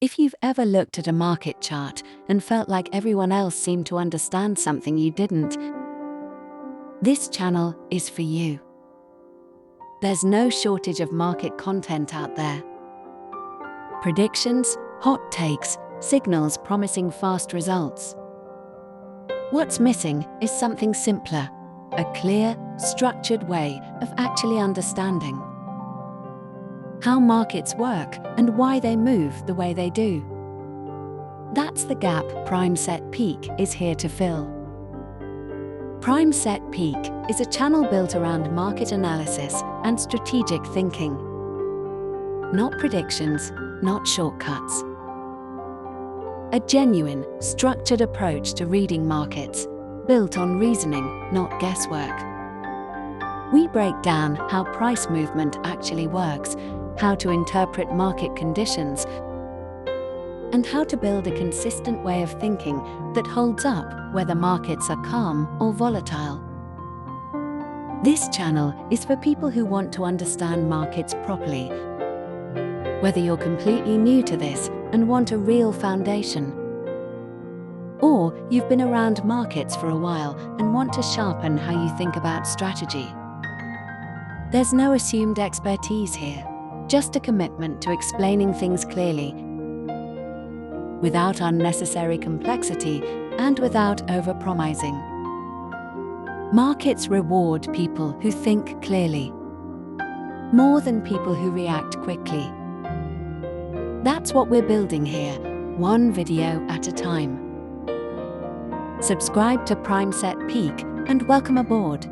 If you've ever looked at a market chart and felt like everyone else seemed to understand something you didn't, this channel is for you. There's no shortage of market content out there. Predictions, hot takes, signals promising fast results. What's missing is something simpler, a clear, structured way of actually understanding how markets work and why they move the way they do. That's the gap PrimeSetPeak is here to fill. PrimeSetPeak is a channel built around market analysis and strategic thinking. Not predictions, not shortcuts. A genuine, structured approach to reading markets, built on reasoning, not guesswork. We break down how price movement actually works, how to interpret market conditions, and how to build a consistent way of thinking that holds up whether markets are calm or volatile. This channel is for people who want to understand markets properly, whether you're completely new to this and want a real foundation, or you've been around markets for a while and want to sharpen how you think about strategy. There's no assumed expertise here, just a commitment to explaining things clearly, without unnecessary complexity and without overpromising. Markets reward people who think clearly, more than people who react quickly. That's what we're building here, one video at a time. Subscribe to PrimeSetPeak and welcome aboard.